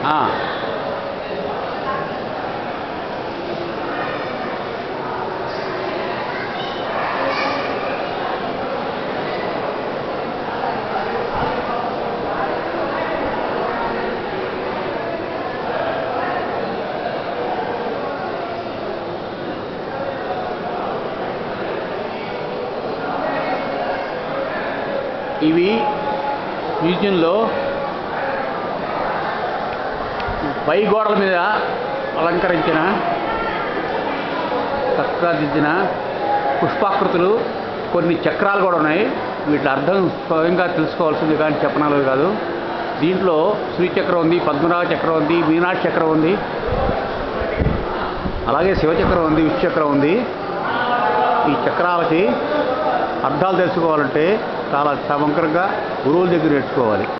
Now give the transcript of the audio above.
ఆ. ఇవి మ్యూజియంలో పై గోడల మీద అలంకరించిన చక్కగా దిద్దిన పుష్పాకృతులు, కొన్ని చక్రాలు కూడా ఉన్నాయి. వీటి అర్థం స్వయంగా తెలుసుకోవాల్సింది కానీ చెప్పనాలు కాదు. దీంట్లో శ్రీచక్రం ఉంది, పద్మనాభ చక్రం ఉంది, మీనాక్షి చక్రం ఉంది, అలాగే శివచక్రం ఉంది, విష్ణుచక్రం ఉంది. ఈ చక్రాలకి అర్థాలు తెలుసుకోవాలంటే చాలా సమగ్రంగా గురువుల దగ్గర నేర్చుకోవాలి.